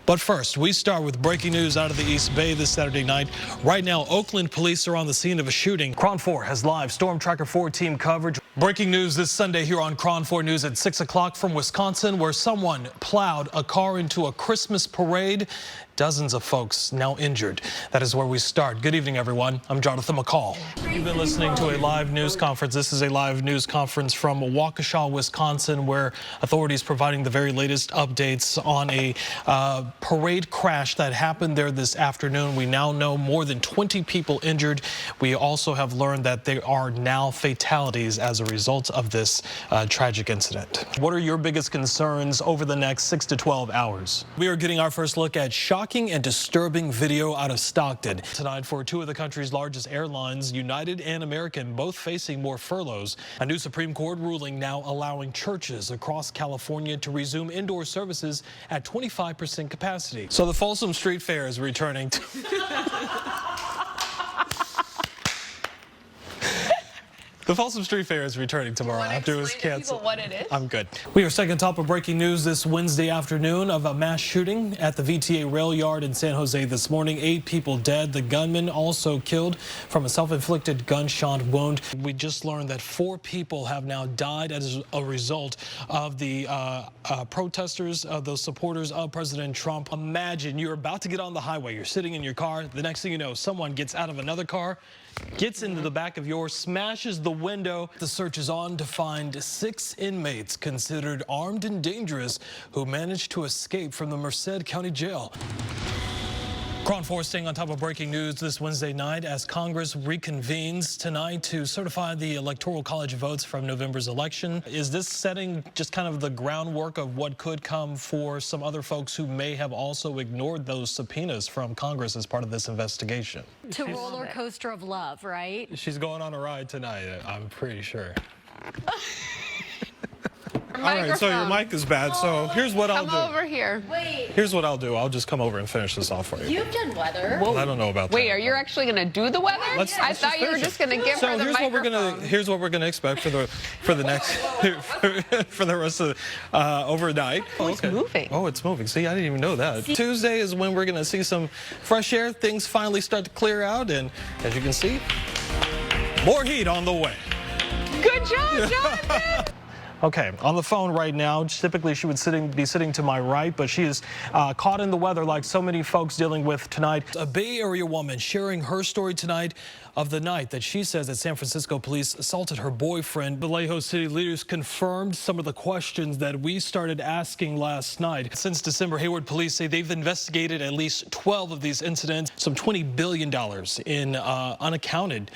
But first, we start with breaking news out of the East Bay this Saturday night. Right now, Oakland police are on the scene of a shooting. KRON 4 has live Storm Tracker 4 team coverage. Breaking news this Sunday here on KRON 4 News at 6 o'clock from Wisconsin, where someone plowed a car into a Christmas parade. Dozens of folks now injured. That is where we start. Good evening, everyone. I'm Jonathan McCall. You've been listening to a live news conference. This is a live news conference from Waukesha, Wisconsin, where authorities providing the very latest updates on a parade crash that happened there this afternoon. We now know more than 20 people injured. We also have learned that there are now fatalities as a result of this tragic incident. What are your biggest concerns over the next 6 to 12 hours? We are getting our first look at shocking and disturbing video out of Stockton tonight for two of the country's largest airlines, United and American, both facing more furloughs. A new Supreme Court ruling now allowing churches across California to resume indoor services at 25% capacity. So the Folsom Street Fair is returning to The Folsom Street Fair is returning tomorrow after it was canceled. What it is? I'm good. We are second top of breaking news this Wednesday afternoon of a mass shooting at the VTA rail yard in San Jose this morning. 8 people dead. The gunman also killed from a self-inflicted gunshot wound. We just learned that 4 people have now died as a result of the protesters, those supporters of President Trump. Imagine you're about to get on the highway. You're sitting in your car. The next thing you know, someone gets out of another car, gets into the back of yours, smashes the window. The search is on to find 6 inmates considered armed and dangerous who managed to escape from the Merced County Jail. KRON 4 staying on top of breaking news this Wednesday night as Congress reconvenes tonight to certify the Electoral College votes from November's election. Is this setting just kind of the groundwork of what could come for some other folks who may have also ignored those subpoenas from Congress as part of this investigation? To roller coaster of love, right? She's going on a ride tonight, I'm pretty sure. All Microphone. right, so your mic is bad, so here's what I'll do. Come over here. Wait, Here's what I'll do. I'll just come over and finish this off for you. you've done weather. I don't know about that. Wait, are you actually going to do the weather? I thought you were just going to give her the microphone. Here's what we're gonna expect for the next for the rest of overnight. Oh, it's moving. Oh, it's moving. See, I didn't even know that. Tuesday is when we're gonna see some fresh air. Things finally start to clear out, and as you can see, more heat on the way. Good job, Jonathan. Okay, on the phone right now, typically she would be sitting to my right, but she is caught in the weather like so many folks dealing with tonight. A Bay Area woman sharing her story tonight of the night that she says that San Francisco police assaulted her boyfriend. Vallejo city leaders confirmed some of the questions that we started asking last night. Since December, Hayward police say they've investigated at least 12 of these incidents, some $20 billion in unaccounted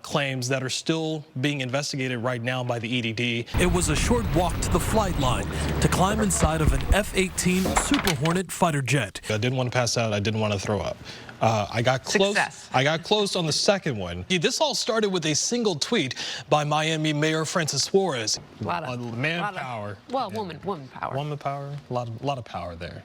claims that are still being investigated right now by the EDD. It was a short walk to the flight line to climb inside of an F-18 Super Hornet fighter jet. I didn't want to pass out. I didn't want to throw up. I got close. Success. I got close on the second one. This all started with a single tweet by Miami Mayor Francis Suarez. Manpower. Well, woman power. Woman power. A lot of power there.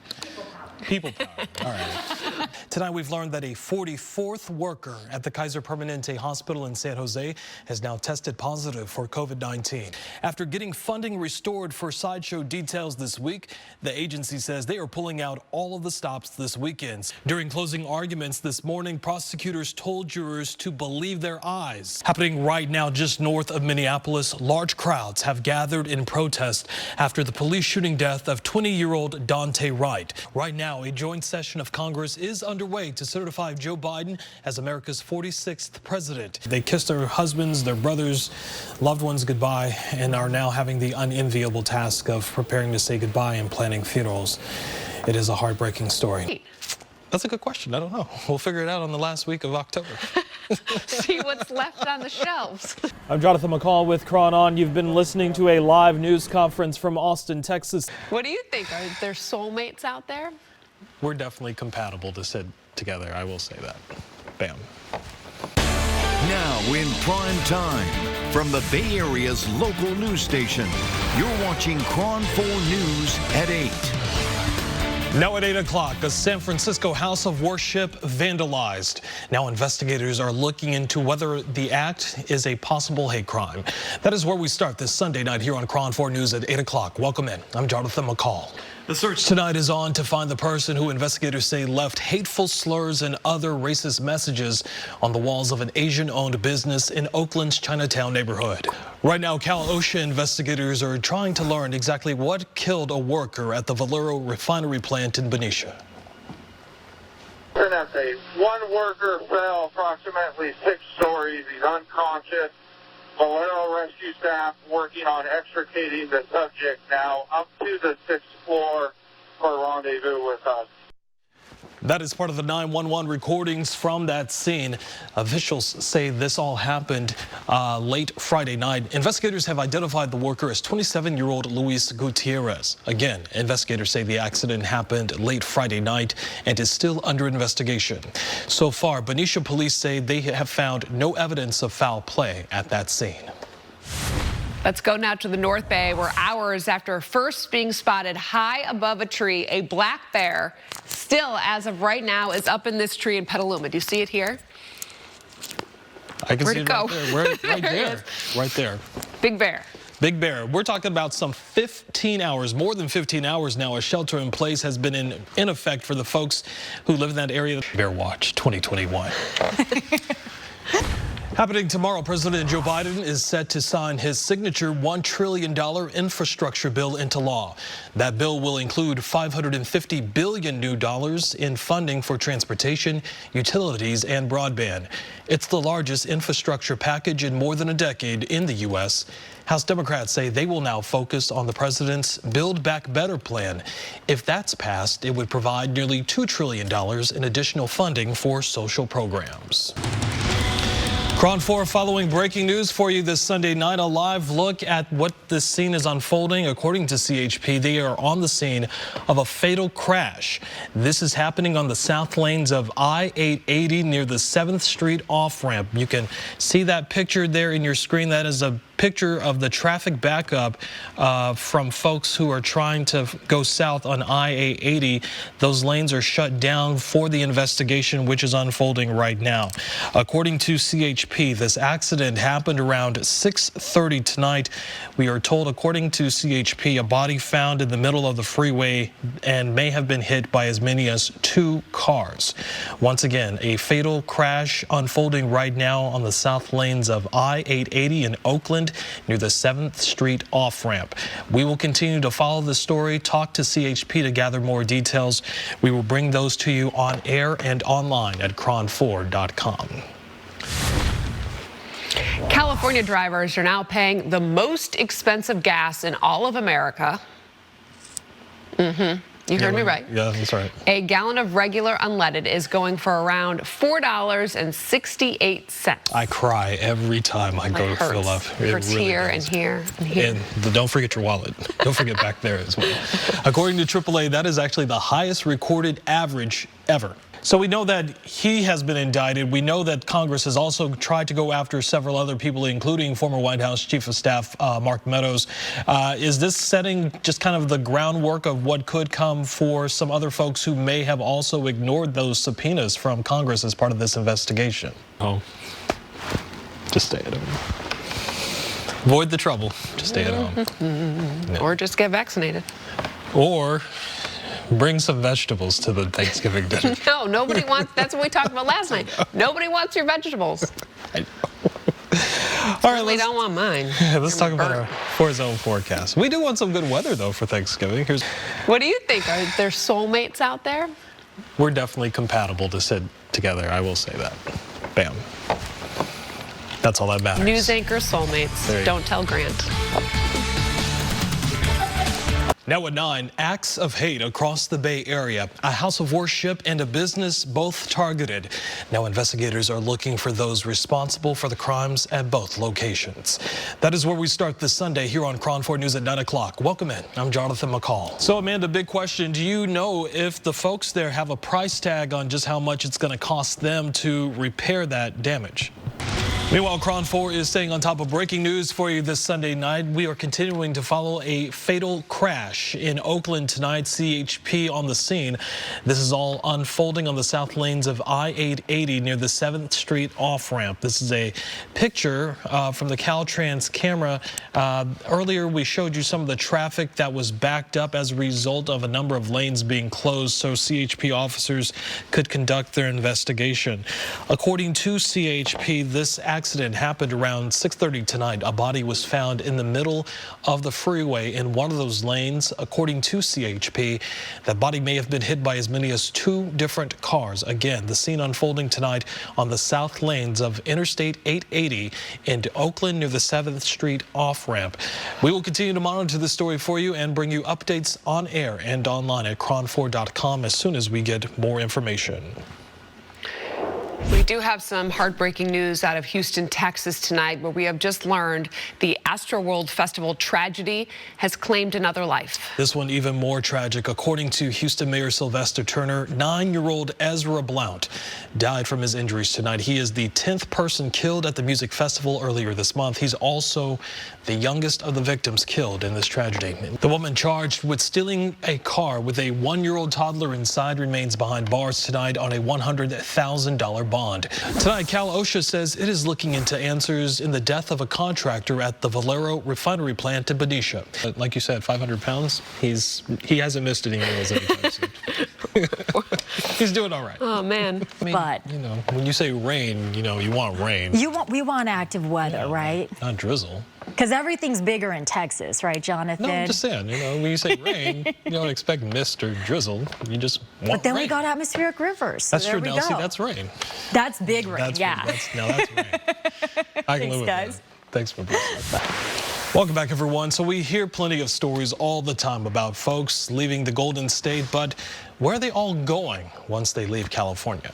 People power. All right. Tonight we've learned that a 44th worker at the Kaiser Permanente Hospital in San Jose has now tested positive for COVID-19. After getting funding restored for sideshow details this week, the agency says they are pulling out all of the stops this weekend. During closing arguments this morning, prosecutors told jurors to believe their eyes. Happening right now just north of Minneapolis, large crowds have gathered in protest after the police shooting death of 20-year-old Dante Wright. Right now, a joint session of Congress is underway to certify Joe Biden as America's 46th president. They kissed their husbands, their brothers, loved ones goodbye, and are now having the unenviable task of preparing to say goodbye and planning funerals. It is a heartbreaking story. That's a good question. I don't know. We'll figure it out on the last week of October. See what's left on the shelves. I'm Jonathan McCall with KRON On. You've been listening to a live news conference from Austin, Texas. What do you think? Are there soulmates out there? We're definitely compatible to sit together. I will say that. Bam. Now in prime time, from the Bay Area's local news station, you're watching KRON 4 News at 8. Now at 8 o'clock, a San Francisco house of worship vandalized. Now investigators are looking into whether the act is a possible hate crime. That is where we start this Sunday night here on KRON 4 News at 8 o'clock. Welcome in. I'm Jonathan McCall. The search tonight is on to find the person who investigators say left hateful slurs and other racist messages on the walls of an Asian-owned business in Oakland's Chinatown neighborhood. Right now, Cal OSHA investigators are trying to learn exactly what killed a worker at the Valero refinery plant in Benicia. An update. One worker fell approximately 6 stories. He's unconscious. Valero rescue staff working on extricating the subject now up to the 6th floor for rendezvous with us. That is part of the 911 recordings from that scene. Officials say this all happened late Friday night. Investigators have identified the worker as 27-year-old Luis Gutierrez. Again, investigators say the accident happened late Friday night and is still under investigation. So far, Benicia police say they have found no evidence of foul play at that scene. Let's go now to the North Bay, where hours after first being spotted high above a tree, a black bear still, as of right now, is up in this tree in Petaluma. Do you see it here? I can Where'd see it it go? right there. Right there. Right there. Big bear. Big bear. We're talking about some 15 hours, more than 15 hours now. A shelter in place has been in effect for the folks who live in that area. Bear Watch 2021. Happening tomorrow, President Joe Biden is set to sign his signature $1 trillion infrastructure bill into law. That bill will include $550 billion new dollars in funding for transportation, utilities, and broadband. It's the largest infrastructure package in more than a decade in the U.S. House Democrats say they will now focus on the president's Build Back Better plan. If that's passed, it would provide nearly $2 trillion in additional funding for social programs. Cron 4 following breaking news for you this Sunday night. A live look at what this scene is unfolding. According to CHP, they are on the scene of a fatal crash. This is happening on the south lanes of I-880 near the 7th Street off-ramp. You can see that picture there in your screen. That is a picture of the traffic backup from folks who are trying to go south on I-880. Those lanes are shut down for the investigation, which is unfolding right now. According to CHP, this accident happened around 6:30 tonight. We are told, according to CHP, a body found in the middle of the freeway and may have been hit by as many as 2 cars. Once again, a fatal crash unfolding right now on the south lanes of I-880 in Oakland, near the 7th Street off-ramp. We will continue to follow the story, talk to CHP to gather more details. We will bring those to you on air and online at cron4.com. California drivers are now paying the most expensive gas in all of America. You heard me right. Yeah, that's right. A gallon of regular unleaded is going for around $4.68. I cry every time I go to fill up. It hurts really here does. And here and here. And don't forget your wallet. Don't forget back there as well. According to AAA, that is actually the highest recorded average ever. So we know that he has been indicted. We know that Congress has also tried to go after several other people, including former White House Chief of Staff Mark Meadows. Is this setting just kind of the groundwork of what could come for some other folks who may have also ignored those subpoenas from Congress as part of this investigation? Oh, just stay at home. Avoid the trouble. Just stay at home. No. Or just get vaccinated. Or bring some vegetables to the Thanksgiving dinner. No, nobody wants, that's what we talked about last night. Nobody wants your vegetables. I know. All right, they don't want mine. Let's talk about our four-zone forecast. We do want some good weather, though, for Thanksgiving. What do you think? Are there soulmates out there? We're definitely compatible to sit together, I will say that. Bam. That's all that matters. News anchor soulmates. Don't tell Grant. Now at 9, acts of hate across the Bay Area. A house of worship and a business both targeted. Now investigators are looking for those responsible for the crimes at both locations. That is where we start this Sunday here on Cron 4 News at 9 o'clock. Welcome in. I'm Jonathan McCall. So Amanda, big question. Do you know if the folks there have a price tag on just how much it's going to cost them to repair that damage? Meanwhile, Cron 4 is staying on top of breaking news for you this Sunday night. We are continuing to follow a fatal crash in Oakland tonight. CHP on the scene. This is all unfolding on the south lanes of I-880 near the 7th Street off-ramp. This is a picture from the Caltrans camera. Earlier, we showed you some of the traffic that was backed up as a result of a number of lanes being closed so CHP officers could conduct their investigation. According to CHP, this accident happened around 6:30 tonight. A body was found in the middle of the freeway in one of those lanes. According to CHP, that body may have been hit by as many as 2 different cars. Again, the scene unfolding tonight on the south lanes of Interstate 880 into Oakland near the 7th Street off-ramp. We will continue to monitor this story for you and bring you updates on air and online at cron4.com as soon as we get more information. We do have some heartbreaking news out of Houston, Texas tonight, where we have just learned the Astroworld Festival tragedy has claimed another life. This one even more tragic. According to Houston Mayor Sylvester Turner, 9-year-old Ezra Blount died from his injuries tonight. He is the 10th person killed at the music festival earlier this month. He's also the youngest of the victims killed in this tragedy. The woman charged with stealing a car with a 1-year-old toddler inside remains behind bars tonight on a $100,000 bond. Tonight, Cal OSHA says it is looking into answers in the death of a contractor at the Valero refinery plant in Benicia. Like you said, 500 pounds. He hasn't missed any meals anytime soon. He's doing all right. Oh, man. I mean, But you know, when you say rain, you know, you want rain. we want active weather, right? Not drizzle. Because everything's bigger in Texas, right, Jonathan? No, I'm just saying, you know, when you say rain, you don't expect mist or drizzle. You just want But then rain. we got atmospheric rivers. So That's there true. we Now, go. see, that's rain. That's big rain, That's yeah. Now that's rain. I can live with guys. that. Thanks for being back. Welcome back, everyone. So we hear plenty of stories all the time about folks leaving the Golden State, but where are they all going once they leave California?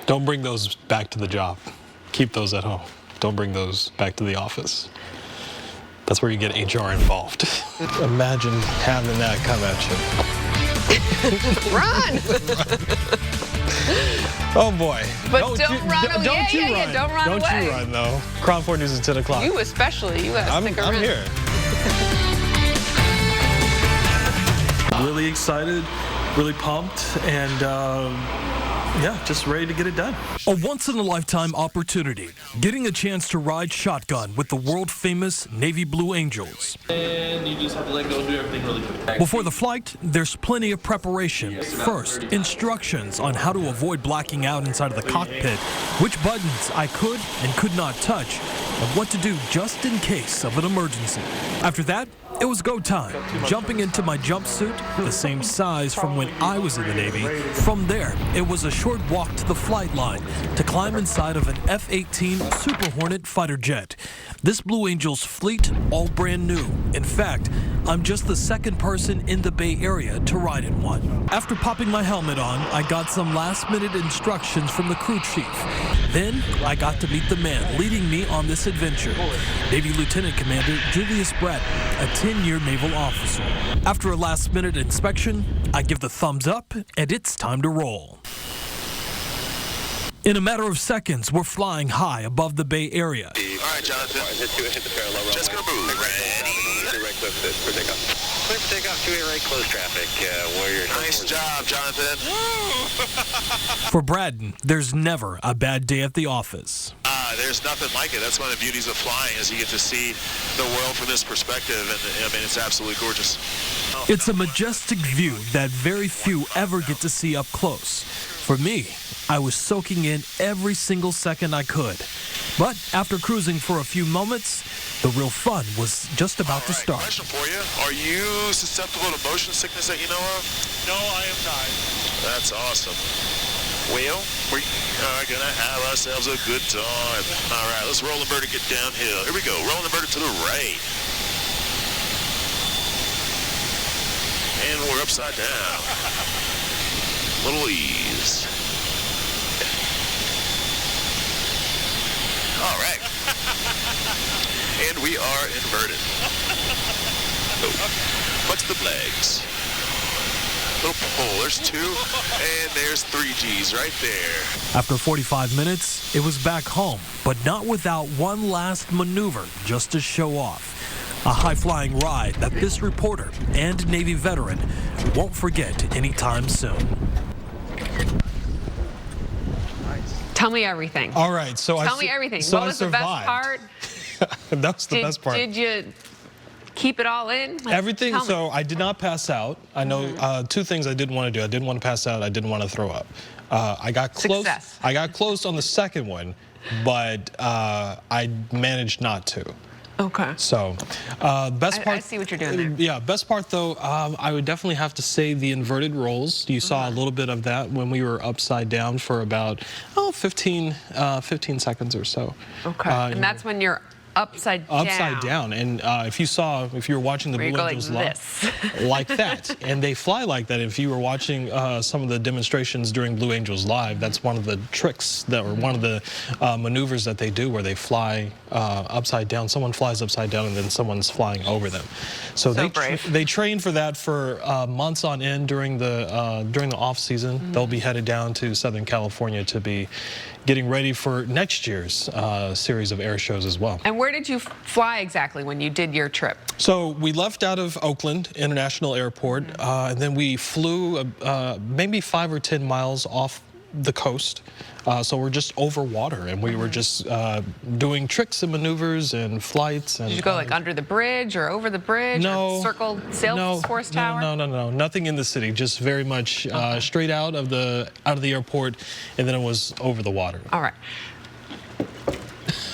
Don't bring those back to the job. Keep those at home. Don't bring those back to the office. That's where you get HR involved. Imagine having that come at you. Run! Oh boy. But don't run away. Don't you Yeah, run. don't run Don't away. you run, though. Cron 4 News at 10 o'clock. You especially. You gotta stick around. I'm here. Really excited, really pumped, and yeah, just ready to get it done. A once-in-a-lifetime opportunity, getting a chance to ride shotgun with the world-famous Navy Blue Angels. And you just have to let go and do everything really quick. Before the flight, there's plenty of preparation. First, instructions on how to avoid blacking out inside of the cockpit, which buttons I could and could not touch, and what to do just in case of an emergency. After that, it was go time, jumping into my jumpsuit, the same size from when I was in the Navy. From there, it was a short walk to the flight line to climb inside of an F-18 Super Hornet fighter jet. This Blue Angels fleet, all brand new. In fact, I'm just the second person in the Bay Area to ride in one. After popping my helmet on, I got some last-minute instructions from the crew chief. Then, I got to meet the man leading me on this adventure, Navy Lieutenant Commander Julius Bratton, a 10-year naval officer. After a last-minute inspection, I give the thumbs up, and it's time to roll. In a matter of seconds, we're flying high above the Bay Area. All right, Jonathan. Hit the parallel runway. Just gonna move. Ready? Clear for takeoff. 28 right, close traffic. Warrior. Nice job, Jonathan. For Bratton, there's never a bad day at the office. There's nothing like it. That's one of the beauties of flying, is you get to see the world from this perspective, and I mean, it's absolutely gorgeous. It's a majestic view that very few ever get to see up close. For me, I was soaking in every single second I could. But after cruising for a few moments, the real fun was just about to start. Question for you. Are you susceptible to motion sickness that you know of? No, I am not. That's awesome. Well, we are going to have ourselves a good time. All right, let's roll the bird and get downhill. Here we go. Rolling the bird to the right. And we're upside down. Little ease. All right. And we are inverted. Oh. Flex the legs. little pull. There's 2, and there's 3 G's right there. After 45 minutes, it was back home, but not without one last maneuver just to show off. A high-flying ride that this reporter and Navy veteran won't forget anytime soon. Tell me everything. All right, so Tell me everything. So what was the best part? That was the best part. Did you keep it all in? Like, everything. So I did not pass out. I know 2 things I didn't want to do. I didn't want to pass out. I didn't want to throw up. I got close. Success. I got close on the second one, but I managed not to. Okay. So, best part. I see what you're doing there. Yeah, best part though, I would definitely have to say the inverted rolls. You saw a little bit of that when we were upside down for about 15 seconds or so. Okay. And that's when you're upside down. Upside down, and if you were watching the Blue Angels live, like that, and they fly like that. If you were watching some of the demonstrations during Blue Angels Live, that's one of the tricks that, or one of the maneuvers that they do, where they fly upside down. Someone flies upside down, and then someone's flying over them. So they train for that for months on end during the off season. They'll be headed down to Southern California to be getting ready for next year's series of air shows as well. And where did you fly exactly when you did your trip? So we left out of Oakland International Airport, and then we flew maybe 5 or 10 miles off the coast. So we're just over water, and we were just doing tricks and maneuvers and flights. And, did you go like under the bridge or over the bridge? No. Or circle Salesforce Tower? No. Nothing in the city. Just very much straight out of the airport, and then it was over the water. All right.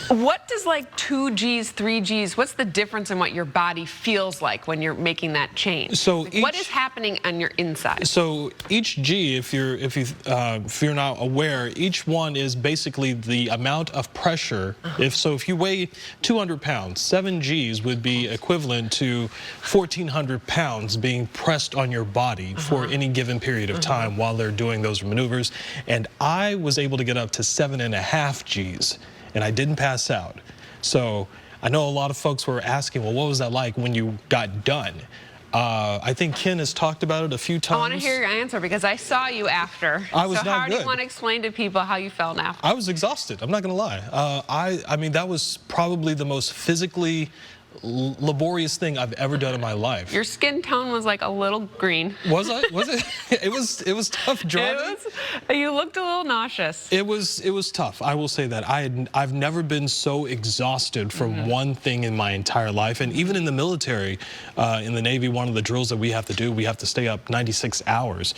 What does like 2 G's, 3 G's, what's the difference in what your body feels like when you're making that change? So like, what is happening on your inside? So each G, if you're not aware, each one is basically the amount of pressure. If you weigh 200 pounds, 7 G's would be equivalent to 1,400 pounds being pressed on your body for any given period of time while they're doing those maneuvers. And I was able to get up to 7.5 G's. And I didn't pass out. So I know a lot of folks were asking, well, what was that like when you got done? I think Ken has talked about it a few times. I want to hear your answer because I saw you after. I was so not how good. do you want to explain to people how you felt after? I was exhausted. I'm not going to lie. I mean, that was probably the most physically laborious thing I've ever done in my life. Your skin tone was like a little green. Was I? Was it? It was tough driving. You looked a little nauseous. It was tough. I will say that. I've never been so exhausted from one thing in my entire life. And even in the military, in the Navy, one of the drills that we have to do, we have to stay up 96 hours.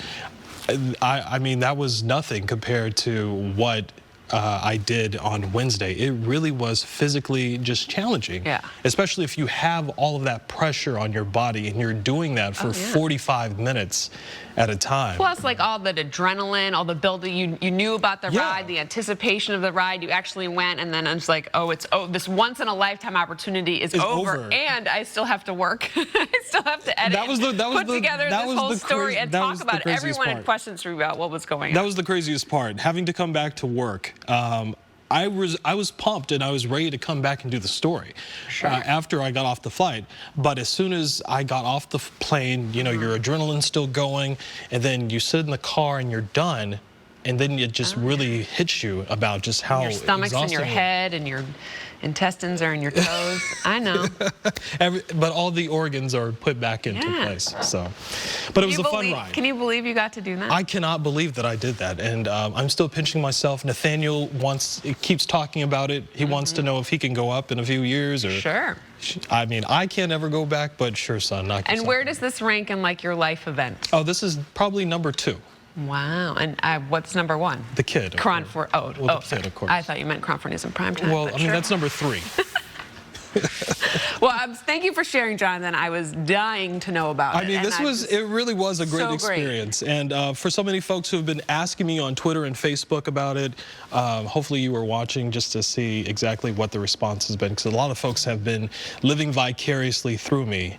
I mean, that was nothing compared to what I did on Wednesday. It really was physically just challenging. Yeah. Especially if you have all of that pressure on your body and you're doing that for 45 minutes at a time. Plus, like all the adrenaline, all the building, you knew about the ride, the anticipation of the ride, you actually went, and then it's like, this once in a lifetime opportunity is over, and I still have to work. I still have to edit, put together this whole story and talk about it. Everyone had questions for me about what was going on. That was the craziest part, having to come back to work. I was pumped and I was ready to come back and do the story after I got off the flight. But as soon as I got off the plane, you know, your adrenaline's still going, and then you sit in the car and you're done, and then it just really hits you about just how your stomach's in your head and your intestines are in your toes. I know. But all the organs are put back into place. So, but it was a fun ride. Can you believe you got to do that? I cannot believe that I did that, and I'm still pinching myself. Nathaniel keeps talking about it. He wants to know if he can go up in a few years. Or sure. I mean, I can't ever go back, but sure, son. And where does this rank in like your life event? Oh, this is probably number 2. Wow. And what's number 1? The Kid. Cron 4. Well, the Kid, of course. I thought you meant Cron 4 News in primetime. Well, I mean, that's number 3. Well, thank you for sharing, Jonathan. I was dying to know about it. I mean, it really was a great experience. And for so many folks who have been asking me on Twitter and Facebook about it, hopefully you were watching just to see exactly what the response has been, because a lot of folks have been living vicariously through me